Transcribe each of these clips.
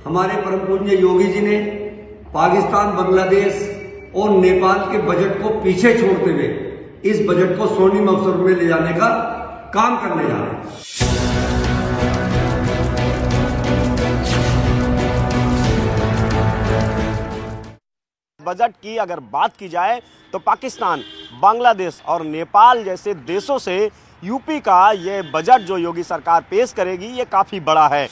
हमारे परम पूज्य योगी जी ने पाकिस्तान, बांग्लादेश और नेपाल के बजट को पीछे छोड़ते हुए इस बजट को स्वर्णिम अवसर में ले जाने का काम करने जा रहे हैं। बजट की अगर बात की जाए तो पाकिस्तान, बांग्लादेश और नेपाल जैसे देशों से यूपी का ये बजट जो योगी सरकार पेश करेगी ये काफी बड़ा है।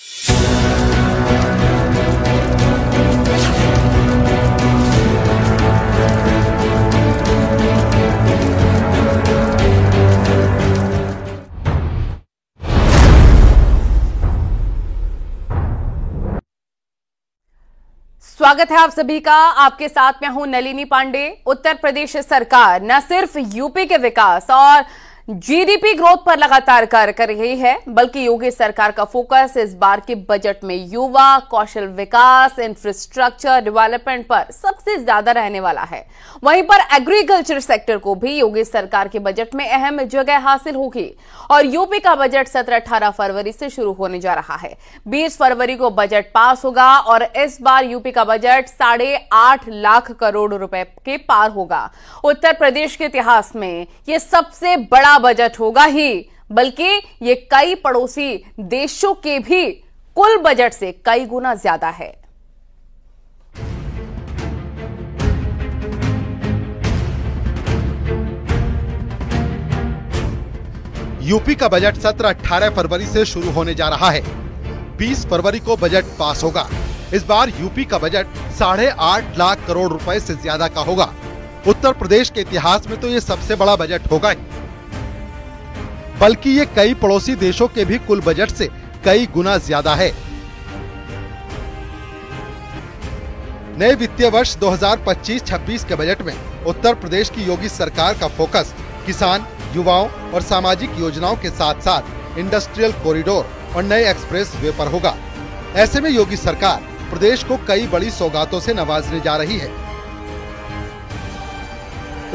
स्वागत है आप सभी का। आपके साथ मैं हूं नलिनी पांडे। उत्तर प्रदेश सरकार न सिर्फ यूपी के विकास और जीडीपी ग्रोथ पर लगातार कार्य कर रही है, बल्कि योगी सरकार का फोकस इस बार के बजट में युवा, कौशल विकास, इंफ्रास्ट्रक्चर डेवलपमेंट पर सबसे ज्यादा रहने वाला है। वहीं पर एग्रीकल्चर सेक्टर को भी योगी सरकार के बजट में अहम जगह हासिल होगी और यूपी का बजट 17-18 फरवरी से शुरू होने जा रहा है। 20 फरवरी को बजट पास होगा और इस बार यूपी का बजट 8.5 लाख करोड़ रुपए के पार होगा। उत्तर प्रदेश के इतिहास में यह सबसे बड़ा बजट होगा ही, बल्कि ये कई पड़ोसी देशों के भी कुल बजट से कई गुना ज्यादा है। यूपी का बजट 17-18 फरवरी से शुरू होने जा रहा है। 20 फरवरी को बजट पास होगा। इस बार यूपी का बजट 8.5 लाख करोड़ रुपए से ज्यादा का होगा। उत्तर प्रदेश के इतिहास में तो ये सबसे बड़ा बजट होगा ही, बल्कि ये कई पड़ोसी देशों के भी कुल बजट से कई गुना ज्यादा है। नए वित्तीय वर्ष 2025-26 के बजट में उत्तर प्रदेश की योगी सरकार का फोकस किसान, युवाओं और सामाजिक योजनाओं के साथ साथ इंडस्ट्रियल कॉरिडोर और नए एक्सप्रेस वे पर होगा। ऐसे में योगी सरकार प्रदेश को कई बड़ी सौगातों से नवाजने जा रही है।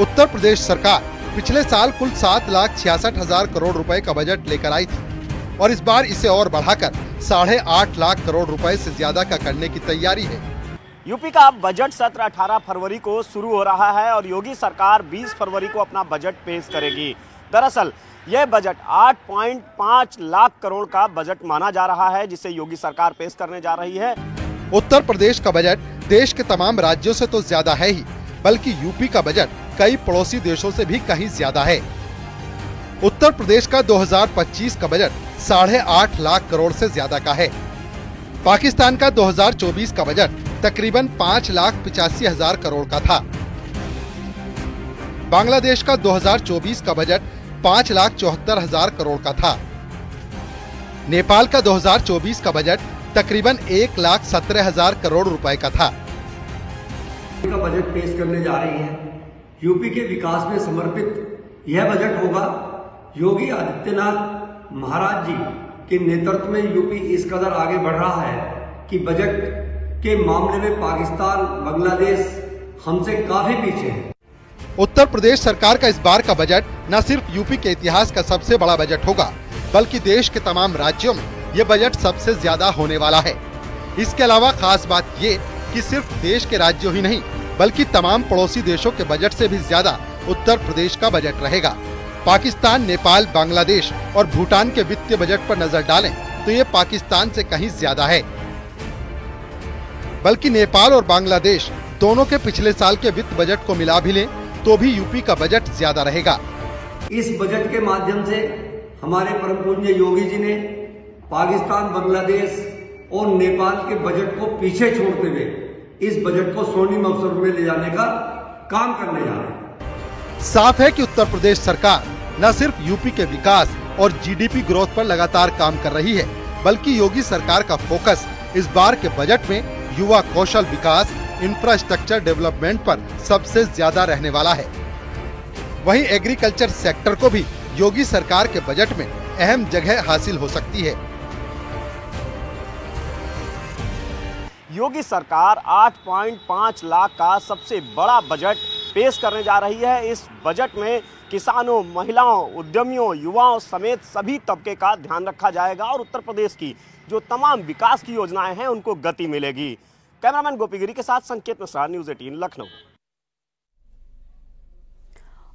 उत्तर प्रदेश सरकार पिछले साल कुल 7,66,000 करोड़ रुपए का बजट लेकर आई थी और इस बार इसे और बढ़ाकर 8.5 लाख करोड़ रुपए से ज्यादा का करने की तैयारी है। यूपी का बजट 17-18 फरवरी को शुरू हो रहा है और योगी सरकार 20 फरवरी को अपना बजट पेश करेगी। दरअसल यह बजट 8.5 लाख करोड़ का बजट माना जा रहा है, जिसे योगी सरकार पेश करने जा रही है। उत्तर प्रदेश का बजट देश के तमाम राज्यों से तो ज्यादा है ही, बल्कि यूपी का बजट कई पड़ोसी देशों से भी कहीं ज्यादा है। उत्तर प्रदेश का 2025 का बजट 8.5 लाख करोड़ से ज्यादा का है। पाकिस्तान का 2024 का बजट तकरीबन 5,85,000 करोड़ का था। बांग्लादेश का 2024 का बजट 5,74,000 करोड़ का था। नेपाल का 2024 का बजट तकरीबन 1,17,000 करोड़ रुपए का था। का बजट पेश करने जा रही है। यूपी के विकास में समर्पित यह बजट होगा। योगी आदित्यनाथ महाराज जी के नेतृत्व में यूपी इस कदर आगे बढ़ रहा है कि बजट के मामले में पाकिस्तान, बांग्लादेश हमसे काफी पीछे है। उत्तर प्रदेश सरकार का इस बार का बजट न सिर्फ यूपी के इतिहास का सबसे बड़ा बजट होगा, बल्कि देश के तमाम राज्यों में ये बजट सबसे ज्यादा होने वाला है। इसके अलावा खास बात ये कि सिर्फ देश के राज्यों ही नहीं, बल्कि तमाम पड़ोसी देशों के बजट से भी ज्यादा उत्तर प्रदेश का बजट रहेगा। पाकिस्तान, नेपाल, बांग्लादेश और भूटान के वित्तीय बजट पर नजर डालें तो ये पाकिस्तान से कहीं ज्यादा है, बल्कि नेपाल और बांग्लादेश दोनों के पिछले साल के वित्त बजट को मिला भी लें तो भी यूपी का बजट ज्यादा रहेगा। इस बजट के माध्यम से हमारे परम पूज्य योगी जी ने पाकिस्तान, बांग्लादेश और नेपाल के बजट को पीछे छोड़ते हुए इस बजट को स्वर्णिम अवसर में ले जाने का काम करने जा रहे हैं। साफ है कि उत्तर प्रदेश सरकार न सिर्फ यूपी के विकास और जीडीपी ग्रोथ पर लगातार काम कर रही है, बल्कि योगी सरकार का फोकस इस बार के बजट में युवा, कौशल विकास, इंफ्रास्ट्रक्चर डेवलपमेंट पर सबसे ज्यादा रहने वाला है। वहीं एग्रीकल्चर सेक्टर को भी योगी सरकार के बजट में अहम जगह हासिल हो सकती है। योगी सरकार 8.5 लाख का सबसे बड़ा बजट पेश करने जा रही है। इस बजट में किसानों, महिलाओं, उद्यमियों, युवाओं समेत सभी तबके का ध्यान रखा जाएगा और उत्तर प्रदेश की जो तमाम विकास की योजनाएं हैं उनको गति मिलेगी। कैमरामैन गोपीगिरी के साथ संकेत मिश्रा, न्यूज़ 18 लखनऊ।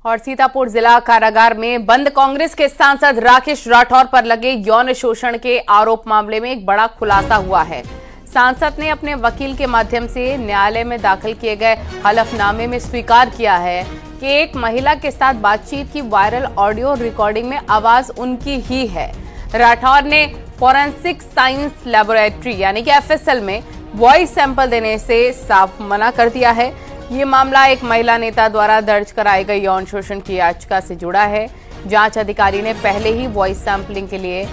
और सीतापुर जिला कारागार में बंद कांग्रेस के सांसद राकेश राठौर पर लगे यौन शोषण के आरोप मामले में एक बड़ा खुलासा हुआ है। सांसद ने अपने वकील के माध्यम से न्यायालय में दाखिल किए गए हलफनामे में स्वीकार किया है कि एक महिला के साथ बातचीत की वायरल ऑडियो रिकॉर्डिंग में आवाज उनकी ही है। राठौर ने फॉरेंसिक साइंस लैबोरेटरी यानी कि एफएसएल में वॉइस सैंपल देने से साफ मना कर दिया है। ये मामला एक महिला नेता द्वारा दर्ज कराई गई यौन शोषण की याचिका से जुड़ा है। जांच अधिकारी ने पहले ही वॉइस सैंपलिंग के लिए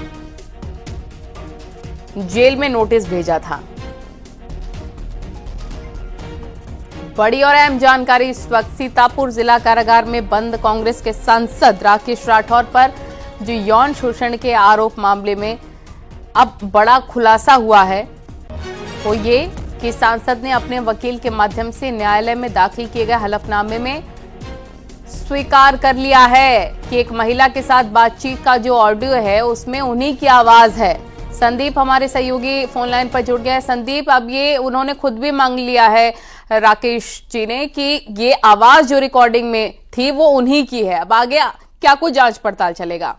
जेल में नोटिस भेजा था। बड़ी और अहम जानकारी इस वक्त सीतापुर जिला कारागार में बंद कांग्रेस के सांसद राकेश राठौर पर जो यौन शोषण के आरोप मामले में अब बड़ा खुलासा हुआ है वो ये कि सांसद ने अपने वकील के माध्यम से न्यायालय में दाखिल किए गए हलफनामे में स्वीकार कर लिया है कि एक महिला के साथ बातचीत का जो ऑडियो है उसमें उन्हीं की आवाज है। संदीप हमारे सहयोगी फोन लाइन पर जुड़ गया है। संदीप, अब ये उन्होंने खुद भी मांग लिया है राकेश जी ने कि ये आवाज जो रिकॉर्डिंग में थी वो उन्हीं की है। अब आगे क्या कुछ जांच पड़ताल चलेगा?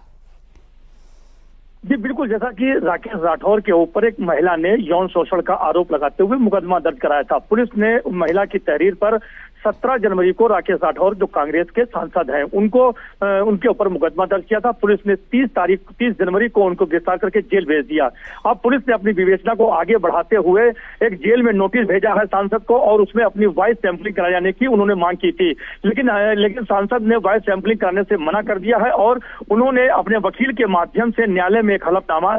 जी बिल्कुल, जैसा कि राकेश राठौर के ऊपर एक महिला ने यौन शोषण का आरोप लगाते हुए मुकदमा दर्ज कराया था। पुलिस ने महिला की तहरीर पर 17 जनवरी को राकेश राठौर जो कांग्रेस के सांसद हैं उनके ऊपर मुकदमा दर्ज किया था। पुलिस ने 30 जनवरी को उनको गिरफ्तार करके जेल भेज दिया। अब पुलिस ने अपनी विवेचना को आगे बढ़ाते हुए एक जेल में नोटिस भेजा है सांसद को और उसमें अपनी वॉइस सैंपलिंग कराए जाने की उन्होंने मांग की थी, लेकिन सांसद ने वॉइस सैंपलिंग करने से मना कर दिया है और उन्होंने अपने वकील के माध्यम से न्यायालय में एक हलफनामा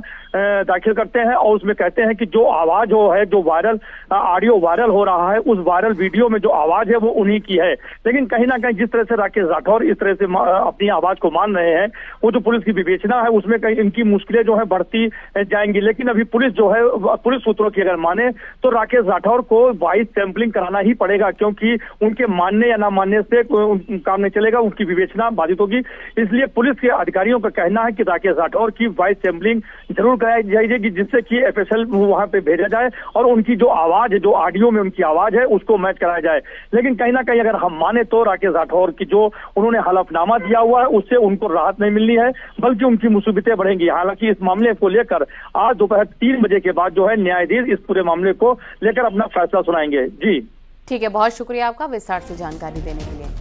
दाखिल करते हैं और उसमें कहते हैं कि जो आवाज जो वायरल ऑडियो वायरल हो रहा है उस वायरल वीडियो में जो आवाज है वो उन्हीं की है। लेकिन कहीं ना कहीं जिस तरह से राकेश राठौर इस तरह से अपनी आवाज को मान रहे हैं वो जो पुलिस की विवेचना है उसमें कहीं इनकी मुश्किलें जो है बढ़ती जाएंगी। लेकिन अभी पुलिस जो है पुलिस सूत्रों की अगर माने तो राकेश राठौर को वॉइस सैंपलिंग कराना ही पड़ेगा, क्योंकि उनके मानने या ना मानने से काम नहीं चलेगा, उनकी विवेचना बाधित होगी। इसलिए पुलिस के अधिकारियों का कहना है कि राकेश राठौर की वॉइस सैंपलिंग जरूर कराई जाएगी जिससे कि एफएसएल वहां पे भेजा जाए और उनकी जो आवाज है, जो ऑडियो में उनकी आवाज है उसको मैच कराया जाए। लेकिन कहीं ना कहीं अगर हम माने तो राकेश राठौर की जो उन्होंने हलफनामा दिया हुआ है उससे उनको राहत नहीं मिलनी है बल्कि उनकी मुसीबतें बढ़ेंगी। हालांकि इस मामले को लेकर आज दोपहर 3 बजे के बाद जो है न्यायाधीश इस पूरे मामले को लेकर अपना फैसला सुनाएंगे। जी ठीक है, बहुत शुक्रिया आपका विस्तार से जानकारी देने के लिए।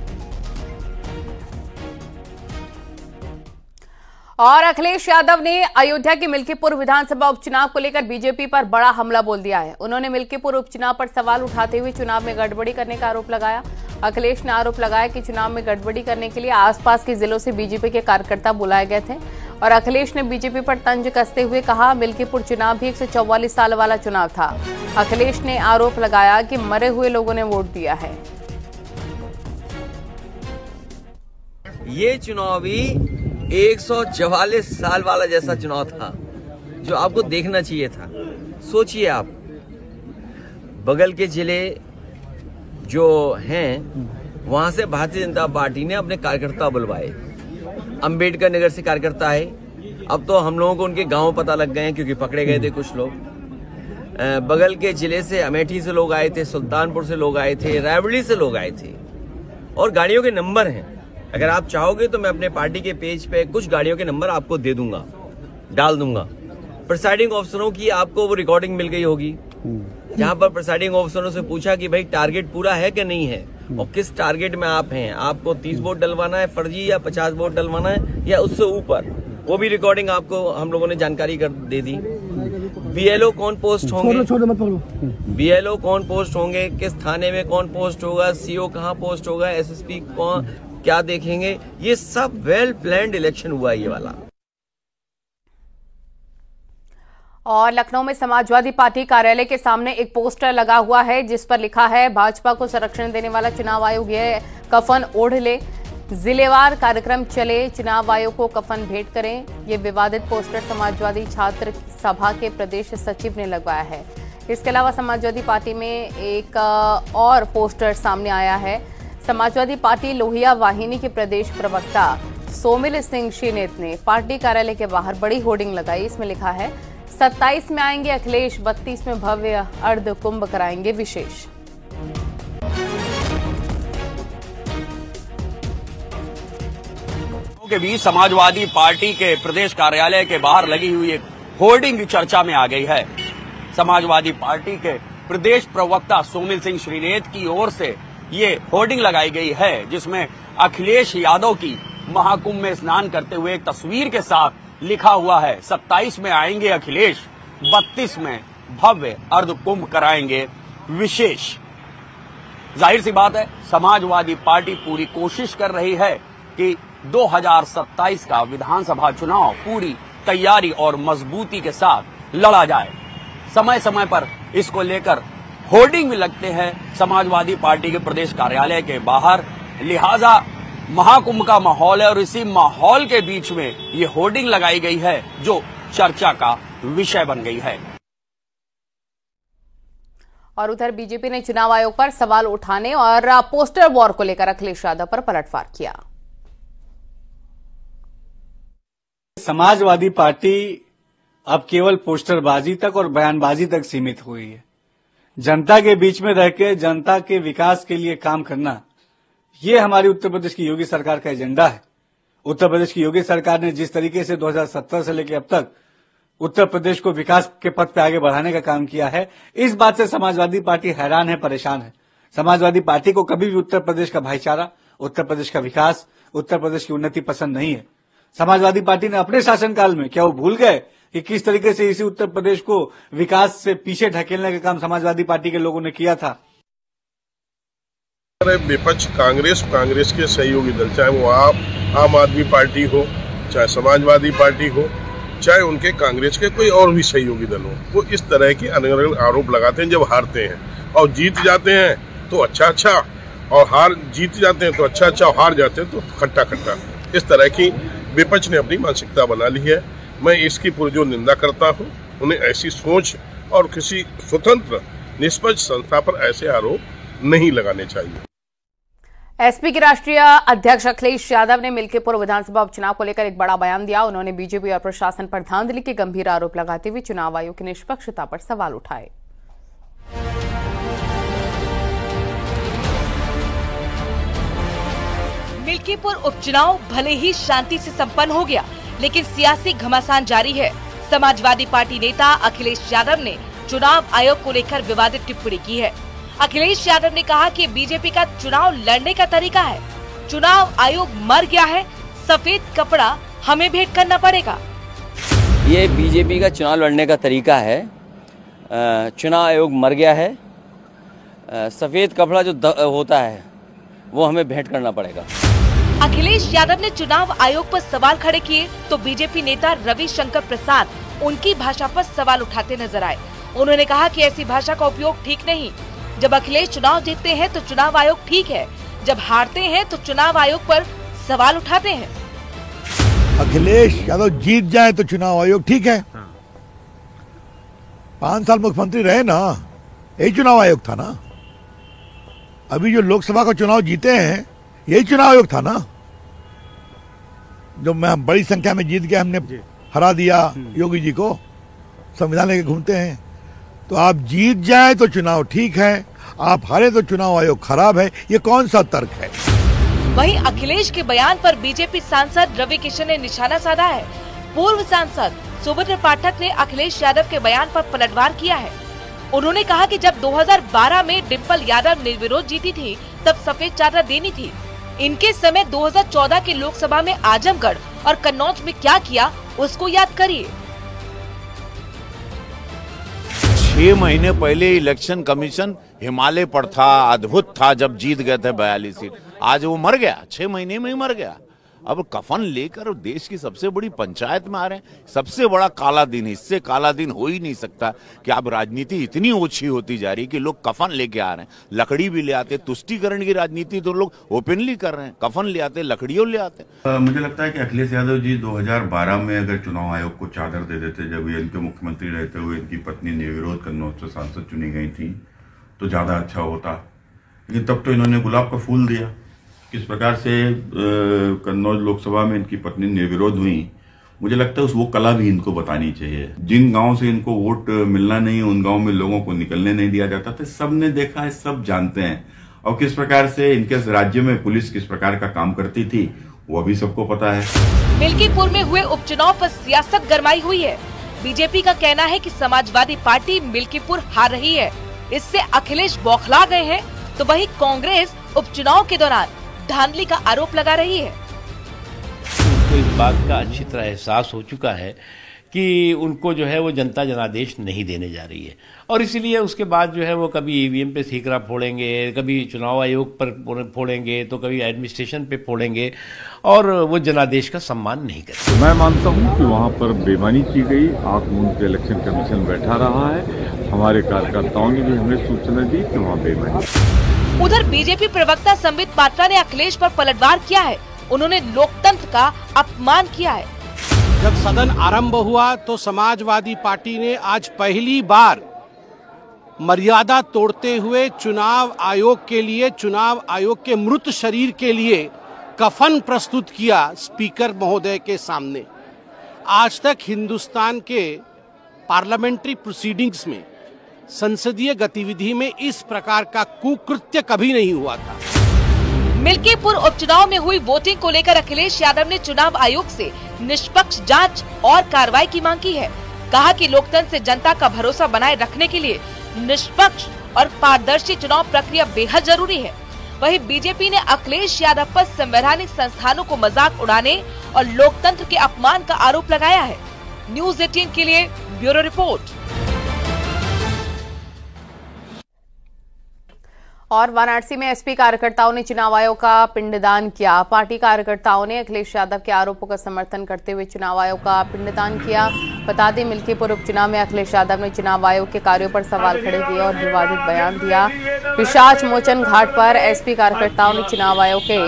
और अखिलेश यादव ने अयोध्या के मिल्कीपुर विधानसभा उपचुनाव को लेकर बीजेपी पर बड़ा हमला बोल दिया है। उन्होंने मिल्कीपुर उपचुनाव पर सवाल उठाते हुए चुनाव में गड़बड़ी करने का आरोप लगाया। अखिलेश ने आरोप लगाया कि चुनाव में गड़बड़ी करने के लिए आसपास के जिलों से बीजेपी के कार्यकर्ता बुलाए गए थे और अखिलेश ने बीजेपी पर तंज कसते हुए कहा मिल्कीपुर चुनाव भी 144 साल वाला चुनाव था। अखिलेश ने आरोप लगाया कि मरे हुए लोगों ने वोट दिया है। ये चुनाव भी 144 साल वाला जैसा चुनाव था जो आपको देखना चाहिए था। सोचिए आप, बगल के जिले जो हैं वहां से भारतीय जनता पार्टी ने अपने कार्यकर्ता बुलवाए। अंबेडकर नगर से कार्यकर्ता आए, अब तो हम लोगों को उनके गांव पता लग गए हैं क्योंकि पकड़े गए थे कुछ लोग। बगल के जिले से अमेठी से लोग आए थे, सुल्तानपुर से लोग आए थे, रायबरेली से लोग आए थे और गाड़ियों के नंबर हैं। अगर आप चाहोगे तो मैं अपने पार्टी के पेज पे कुछ गाड़ियों के नंबर आपको दे दूंगा, डाल दूंगा। प्रिसाइडिंग ऑफिसरों की आपको वो रिकॉर्डिंग मिल गई होगी जहां पर प्रिसाइडिंग ऑफिसरों से पूछा कि भाई टारगेट पूरा है कि नहीं है और किस टारगेट में आप हैं, आपको 30 वोट डलवाना है फर्जी या 50 वोट डलवाना है या उससे ऊपर, वो भी रिकॉर्डिंग आपको हम लोगों ने जानकारी कर दे दी। बीएलओ कौन पोस्ट होंगे, बीएलओ कौन पोस्ट होंगे, किस थाने में कौन पोस्ट होगा, सीओ कहाँ पोस्ट होगा, एसएसपी कौन क्या देखेंगे, ये सब वेल प्लान्ड इलेक्शन हुआ ये वाला। और लखनऊ में समाजवादी पार्टी कार्यालय के सामने एक पोस्टर लगा हुआ है जिस पर लिखा है भाजपा को संरक्षण देने वाला चुनाव आयोग ये कफन ओढ़ ले, जिलेवार कार्यक्रम चले, चुनाव आयोग को कफन भेंट करें। ये विवादित पोस्टर समाजवादी छात्र सभा के प्रदेश सचिव ने लगवाया है। इसके अलावा समाजवादी पार्टी में एक और पोस्टर सामने आया है। समाजवादी पार्टी लोहिया वाहिनी के प्रदेश प्रवक्ता सोमिल सिंह श्रीनेत ने पार्टी कार्यालय के बाहर बड़ी होर्डिंग लगाई। इसमें लिखा है 27 में आएंगे अखिलेश, 32 में भव्य अर्ध कुंभ कराएंगे विशेष। के बीच समाजवादी पार्टी के प्रदेश कार्यालय के बाहर लगी हुई एक होर्डिंग चर्चा में आ गई है। समाजवादी पार्टी के प्रदेश प्रवक्ता सोमिल सिंह श्रीनेत की ओर से ये होर्डिंग लगाई गई है, जिसमें अखिलेश यादव की महाकुंभ में स्नान करते हुए एक तस्वीर के साथ लिखा हुआ है 27 में आएंगे अखिलेश, 32 में भव्य अर्ध कुंभ कराएंगे विशेष। जाहिर सी बात है, समाजवादी पार्टी पूरी कोशिश कर रही है कि 2027 का विधानसभा चुनाव पूरी तैयारी और मजबूती के साथ लड़ा जाए। समय समय पर इसको लेकर होर्डिंग भी लगते हैं समाजवादी पार्टी के प्रदेश कार्यालय के बाहर। लिहाजा महाकुंभ का माहौल है और इसी माहौल के बीच में ये होर्डिंग लगाई गई है जो चर्चा का विषय बन गई है। और उधर बीजेपी ने चुनाव आयोग पर सवाल उठाने और पोस्टर वॉर को लेकर अखिलेश यादव पर पलटवार किया। समाजवादी पार्टी अब केवल पोस्टरबाजी तक और बयानबाजी तक सीमित हुई है। जनता के बीच में रह के जनता के विकास के लिए काम करना, ये हमारी उत्तर प्रदेश की योगी सरकार का एजेंडा है। उत्तर प्रदेश की योगी सरकार ने जिस तरीके से 2017 से लेकर अब तक उत्तर प्रदेश को विकास के पथ पे आगे बढ़ाने का काम किया है, इस बात से समाजवादी पार्टी हैरान है, परेशान है। समाजवादी पार्टी को कभी भी उत्तर प्रदेश का भाईचारा, उत्तर प्रदेश का विकास, उत्तर प्रदेश की उन्नति पसंद नहीं है। समाजवादी पार्टी ने अपने शासनकाल में क्या वो भूल गए कि किस तरीके से इसी उत्तर प्रदेश को विकास से पीछे ढकेलने का काम समाजवादी पार्टी के लोगों ने किया था। विपक्ष कांग्रेस के सहयोगी दल, चाहे वो आम आदमी पार्टी हो, चाहे समाजवादी पार्टी हो, चाहे उनके कांग्रेस के कोई और भी सहयोगी दल हो, वो इस तरह के अलग-अलग आरोप लगाते हैं। जब हारते हैं और जीत जाते हैं तो अच्छा, और जीत जाते हैं तो अच्छा, और हार जाते हैं तो खट्टा। इस तरह की विपक्ष ने अपनी मानसिकता बना ली है। मैं इसकी पुरजोर निंदा करता हूं। उन्हें ऐसी सोच और किसी स्वतंत्र निष्पक्ष संस्था पर ऐसे आरोप नहीं लगाने चाहिए। एसपी के राष्ट्रीय अध्यक्ष अखिलेश यादव ने मिल्कीपुर विधानसभा उपचुनाव को लेकर एक बड़ा बयान दिया। उन्होंने बीजेपी और प्रशासन पर धांधली के गंभीर आरोप लगाते हुए चुनाव आयोग की निष्पक्षता पर सवाल उठाए। मिल्कीपुर उपचुनाव भले ही शांति से संपन्न हो गया, लेकिन सियासी घमासान जारी है। समाजवादी पार्टी नेता अखिलेश यादव ने चुनाव आयोग को लेकर विवादित टिप्पणी की है। अखिलेश यादव ने कहा कि बीजेपी का चुनाव लड़ने का तरीका है। चुनाव आयोग मर गया है, सफेद कपड़ा हमें भेंट करना पड़ेगा। ये बीजेपी का चुनाव लड़ने का तरीका है। चुनाव आयोग मर गया है, सफेद कपड़ा जो होता है वो हमें भेंट करना पड़ेगा। अखिलेश यादव ने चुनाव आयोग पर सवाल खड़े किए तो बीजेपी नेता रविशंकर प्रसाद उनकी भाषा पर सवाल उठाते नजर आए। उन्होंने कहा कि ऐसी भाषा का उपयोग ठीक नहीं। जब अखिलेश चुनाव जीतते हैं तो चुनाव आयोग ठीक है, जब हारते हैं तो चुनाव आयोग पर सवाल उठाते हैं। अखिलेश यादव जीत जाए तो चुनाव आयोग ठीक है। 5 साल मुख्यमंत्री रहे ना, यही चुनाव आयोग था ना। अभी जो लोकसभा का चुनाव जीते हैं यही चुनाव आयोग था ना। जो मैं बड़ी संख्या में जीत गया, हमने हरा दिया योगी जी को, संविधान लेके घूमते हैं। तो आप जीत जाए तो चुनाव ठीक है, आप हारे तो चुनाव आयोग खराब है। ये कौन सा तर्क है? वहीं अखिलेश के बयान पर बीजेपी सांसद रवि किशन ने निशाना साधा है। पूर्व सांसद सुभद्र पाठक ने अखिलेश यादव के बयान पर पलटवार किया है। उन्होंने कहा कि जब 2012 में डिम्पल यादव निर्विरोध जीती थी तब सफेद चादर देनी थी। इनके समय 2014 के लोकसभा में आजमगढ़ और कन्नौज में क्या किया उसको याद करिए। 6 महीने पहले इलेक्शन कमीशन हिमालय पर था, अद्भुत था जब जीत गए थे 42 सीट। आज वो मर गया, 6 महीने में ही मर गया। अब कफन लेकर देश की सबसे बड़ी पंचायत में आ रहे हैं। सबसे बड़ा काला दिन, इससे काला दिन हो ही नहीं सकता कि अब राजनीति इतनी ओछी होती जा रही कि लोग कफन लेके आ रहे हैं। लकड़ी भी ले आते, तुष्टीकरण की राजनीति तो लोग ओपनली कर रहे हैं, कफन ले आते, लकड़ियों ले आते। मुझे लगता है कि अखिलेश यादव जी 2012 में अगर चुनाव आयोग को चादर दे देते, जब ये इनके मुख्यमंत्री रहते हुए इनकी पत्नी निर्विरोध कन्नौज से सांसद चुनी गई थी, तो ज्यादा अच्छा होता। लेकिन तब तो इन्होंने गुलाब का फूल दिया। किस प्रकार से कन्नौज लोकसभा में इनकी पत्नी निर्विरोध हुई, मुझे लगता है वो कला भी इनको बतानी चाहिए। जिन गांव से इनको वोट मिलना नहीं, उन गांव में लोगों को निकलने नहीं दिया जाता था, सबने देखा है, सब जानते हैं। और किस प्रकार से इनके राज्य में पुलिस किस प्रकार का काम करती थी, वो भी सबको पता है। मिल्कीपुर में हुए उपचुनाव पर सियासत गरमाई हुई है। बीजेपी का कहना है कि समाजवादी पार्टी मिल्कीपुर हार रही है, इससे अखिलेश बौखला गए हैं, तो वहीं कांग्रेस उपचुनाव के दौरान धांधली का आरोप लगा रही है। उनको इस बात का अच्छी तरह एहसास हो चुका है कि उनको जो है वो जनता जनादेश नहीं देने जा रही है, और इसीलिए उसके बाद जो है वो कभी ईवीएम पे ठीकरा फोड़ेंगे, कभी चुनाव आयोग पर फोड़ेंगे, तो कभी एडमिनिस्ट्रेशन पे फोड़ेंगे, और वो जनादेश का सम्मान नहीं करते। मैं मानता हूँ कि वहाँ पर बेईमानी की गई। आंख मूंद के इलेक्शन कमीशन बैठा रहा है। हमारे कार्यकर्ताओं ने भी हमें सूचना दी कि वहाँ बेईमानी। उधर बीजेपी प्रवक्ता संबित पात्रा ने अखिलेश पर पलटवार किया है। उन्होंने लोकतंत्र का अपमान किया है। जब सदन आरंभ हुआ तो समाजवादी पार्टी ने आज पहली बार मर्यादा तोड़ते हुए चुनाव आयोग के लिए, चुनाव आयोग के मृत शरीर के लिए कफन प्रस्तुत किया स्पीकर महोदय के सामने। आज तक हिंदुस्तान के पार्लियामेंट्री प्रोसीडिंग्स में, संसदीय गतिविधि में इस प्रकार का कुकृत्य कभी नहीं हुआ था। मिल्कीपुर उपचुनाव में हुई वोटिंग को लेकर अखिलेश यादव ने चुनाव आयोग से निष्पक्ष जांच और कार्रवाई की मांग की है। कहा कि लोकतंत्र से जनता का भरोसा बनाए रखने के लिए निष्पक्ष और पारदर्शी चुनाव प्रक्रिया बेहद जरूरी है। वहीं बीजेपी ने अखिलेश यादव पर संवैधानिक संस्थानों को मजाक उड़ाने और लोकतंत्र के अपमान का आरोप लगाया है। न्यूज़ 18 के लिए ब्यूरो रिपोर्ट। और वाराणसी में एसपी कार्यकर्ताओं ने चुनाव आयोग का पिंडदान किया। पार्टी कार्यकर्ताओं ने अखिलेश यादव के आरोपों का समर्थन करते हुए चुनाव आयोग का पिंडदान किया। बता दें, मिल्कीपुर उपचुनाव में अखिलेश यादव ने चुनाव आयोग के कार्यों पर सवाल खड़े किए और विवादित बयान दिया। पिशाच मोचन घाट पर एसपी कार्यकर्ताओं ने चुनाव आयोग के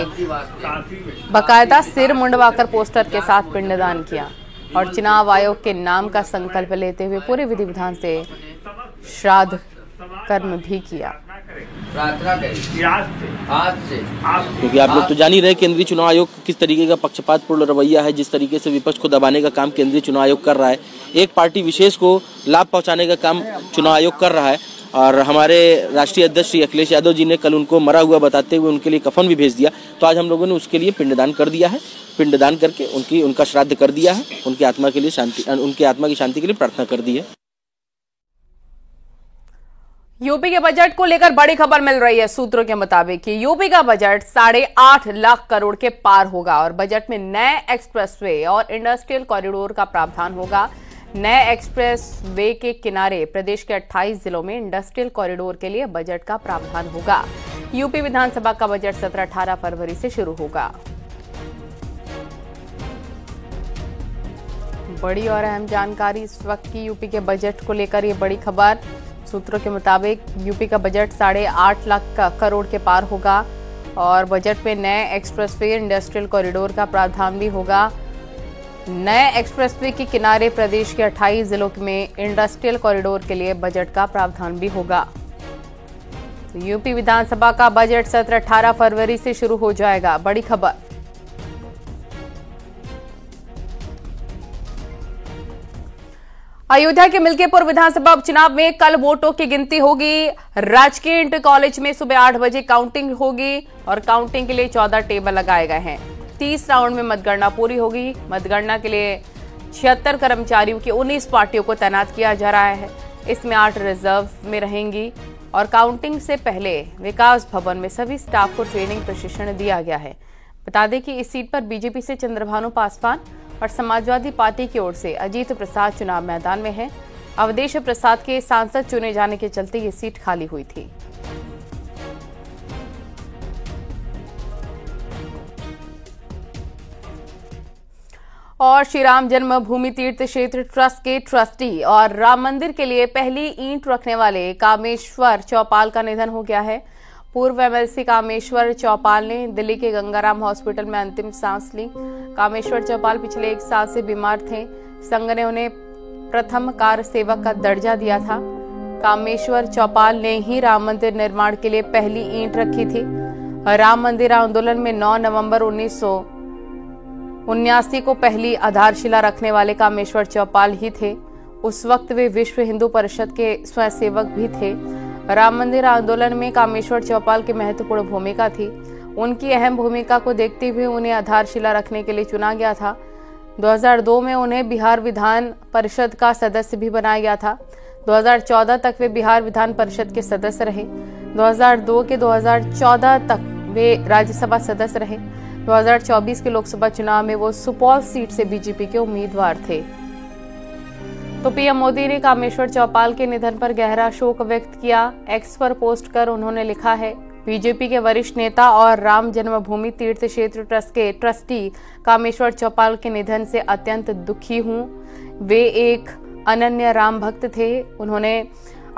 बाकायदा सिर मुंडवाकर पोस्टर के साथ पिंडदान किया और चुनाव आयोग के नाम का संकल्प लेते हुए पूरे विधि विधान से श्राद्ध कर्म भी किया। क्योंकि आप लोग तो जान ही रहे केंद्रीय चुनाव आयोग किस तरीके का पक्षपातपूर्ण रवैया है, जिस तरीके से विपक्ष को दबाने का काम केंद्रीय चुनाव आयोग कर रहा है। एक पार्टी विशेष को लाभ पहुंचाने का काम चुनाव आयोग कर रहा है। और हमारे राष्ट्रीय अध्यक्ष श्री अखिलेश यादव जी ने कल उनको मरा हुआ बताते हुए उनके लिए कफन भी भेज दिया। तो आज हम लोगों ने उसके लिए पिंडदान कर दिया है। पिंडदान करके उनका श्राद्ध कर दिया है। उनकी आत्मा के लिए शांति, उनकी आत्मा की शांति के लिए प्रार्थना कर दी है। यूपी के बजट को लेकर बड़ी खबर मिल रही है। सूत्रों के मुताबिक कि यूपी का बजट 8.5 लाख करोड़ के पार होगा और बजट में नए एक्सप्रेसवे और इंडस्ट्रियल कॉरिडोर का प्रावधान होगा। नए एक्सप्रेसवे के किनारे प्रदेश के 28 जिलों में इंडस्ट्रियल कॉरिडोर के लिए बजट का प्रावधान होगा। यूपी विधानसभा का बजट 17-18 फरवरी से शुरू होगा। बड़ी और अहम जानकारी इस वक्त की यूपी के बजट को लेकर ये बड़ी खबर। सूत्रों के मुताबिक यूपी का बजट 8.5 लाख करोड़ के पार होगा और बजट में नए एक्सप्रेसवे इंडस्ट्रियल कॉरिडोर का प्रावधान भी होगा। नए एक्सप्रेसवे के किनारे प्रदेश के 28 जिलों में इंडस्ट्रियल कॉरिडोर के लिए बजट का प्रावधान भी होगा। तो यूपी विधानसभा का बजट 17-18 फरवरी से शुरू हो जाएगा। बड़ी खबर। अयोध्या के मिल्कीपुर विधानसभा उपचुनाव में कल वोटों की गिनती होगी। राजकीय इंटर कॉलेज में सुबह 8 बजे काउंटिंग होगी और काउंटिंग के लिए 14 टेबल लगाए गए हैं। 30 राउंड में मतगणना पूरी होगी। मतगणना के लिए 76 कर्मचारियों की 19 पार्टियों को तैनात किया जा रहा है। इसमें 8 रिजर्व में रहेंगी और काउंटिंग से पहले विकास भवन में सभी स्टाफ को ट्रेनिंग प्रशिक्षण दिया गया है। बता दें कि इस सीट पर बीजेपी से चंद्रभानु पासवान और समाजवादी पार्टी की ओर से अजीत प्रसाद चुनाव मैदान में है। अवधेश प्रसाद के सांसद चुने जाने के चलते ये सीट खाली हुई थी। और श्री राम जन्मभूमि तीर्थ क्षेत्र ट्रस्ट के ट्रस्टी और राम मंदिर के लिए पहली ईंट रखने वाले कामेश्वर चौपाल का निधन हो गया है। पूर्व एमएलसी कामेश्वर चौपाल ने दिल्ली के गंगाराम हॉस्पिटल में अंतिम सांस ली। कामेश्वर चौपाल पिछले 1 साल से बीमार थे। संघ ने उन्हें प्रथम कार सेवक का दर्जा दिया था। कामेश्वर चौपाल ने ही राम मंदिर निर्माण के लिए पहली ईंट रखी थी। राम मंदिर आंदोलन में 9 नवंबर 1979 को पहली आधारशिला रखने वाले कामेश्वर चौपाल ही थे। उस वक्त वे विश्व हिंदू परिषद के स्वयंसेवक भी थे। राम मंदिर आंदोलन में कामेश्वर चौपाल की महत्वपूर्ण भूमिका थी। उनकी अहम भूमिका को देखते हुए उन्हें आधारशिला रखने के लिए चुना गया था। 2002 में उन्हें बिहार विधान परिषद का सदस्य भी बनाया गया था। 2014 तक वे बिहार विधान परिषद के सदस्य रहे। 2002 के 2014 तक वे राज्यसभा सदस्य रहे। 2024 के लोकसभा चुनाव में वो सुपौल सीट से बीजेपी के उम्मीदवार थे। तो पीएम मोदी ने कामेश्वर चौपाल के निधन पर गहरा शोक व्यक्त किया। एक्स पर पोस्ट कर उन्होंने लिखा है, बीजेपी के वरिष्ठ नेता और राम जन्मभूमि तीर्थ क्षेत्र ट्रस्ट के ट्रस्टी कामेश्वर चौपाल के निधन से अत्यंत दुखी हूं। वे एक अनन्य राम भक्त थे। उन्होंने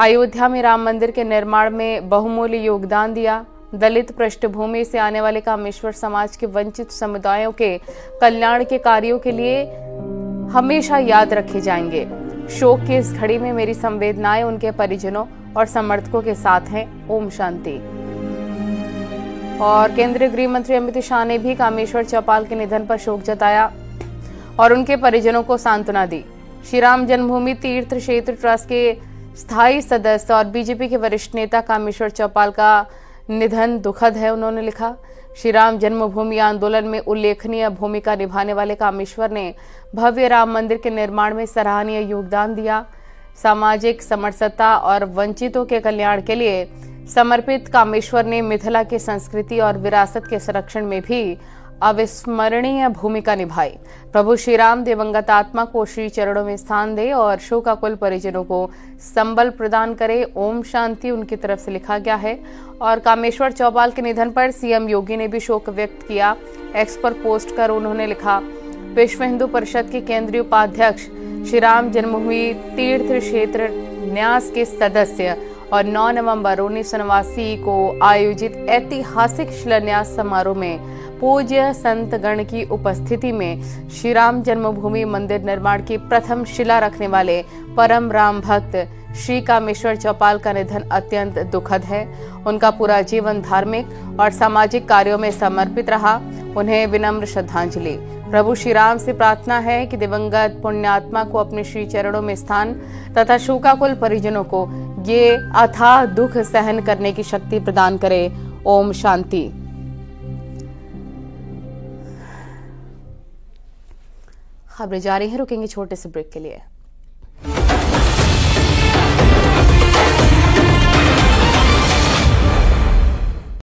अयोध्या में राम मंदिर के निर्माण में बहुमूल्य योगदान दिया। दलित पृष्ठभूमि से आने वाले कामेश्वर समाज के वंचित समुदायों के कल्याण के कार्यों के लिए हमेशा याद रखे जाएंगे। शोक की इस घड़ी में मेरी संवेदनाएं उनके परिजनों और समर्थकों के साथ हैं। ओम शांति। और केंद्रीय गृह मंत्री अमित शाह ने भी कामेश्वर चौपाल के निधन पर शोक जताया और उनके परिजनों को सांत्वना दी। श्री राम जन्मभूमि तीर्थ क्षेत्र ट्रस्ट के स्थायी सदस्य और बीजेपी के वरिष्ठ नेता कामेश्वर चौपाल का निधन दुखद है। उन्होंने लिखा, श्री राम जन्मभूमि आंदोलन में उल्लेखनीय भूमिका निभाने वाले कामेश्वर ने भव्य राम मंदिर के निर्माण में सराहनीय योगदान दिया। सामाजिक समरसता और वंचितों के कल्याण के लिए समर्पित कामेश्वर ने मिथिला की संस्कृति और विरासत के संरक्षण में भी अविस्मरणीय भूमिका निभाई। प्रभु श्री राम दिवंगत आत्मा को श्री चरणों में स्थान दे और शोकाकुल परिजनों को संबल प्रदान करे। ओम शांति उनकी तरफ से लिखा गया है। और कामेश्वर चौपाल के निधन पर सीएम योगी ने भी शोक व्यक्त किया। एक्स पर पोस्ट कर उन्होंने लिखा, विश्व हिंदू परिषद के केंद्रीय उपाध्यक्ष, श्री राम जन्मभूमि तीर्थ क्षेत्र न्यास के सदस्य और 9 नवंबर 1989 को आयोजित ऐतिहासिक शिलान्यास समारोह में पूज्य संतगण की उपस्थिति में श्री राम जन्मभूमि मंदिर निर्माण की प्रथम शिला रखने वाले परम राम भक्त श्री कामेश्वर चौपाल का निधन अत्यंत दुखद है। उनका पूरा जीवन धार्मिक और सामाजिक कार्यों में समर्पित रहा। उन्हें विनम्र श्रद्धांजलि। प्रभु श्री राम से प्रार्थना है कि दिवंगत पुण्यात्मा को अपने श्री चरणों में स्थान तथा शोकाकुल परिजनों को ये अथाह दुख सहन करने की शक्ति प्रदान करे। ओम शांति। खबरें जारी हैं, रुकेंगे छोटे से ब्रेक के लिए।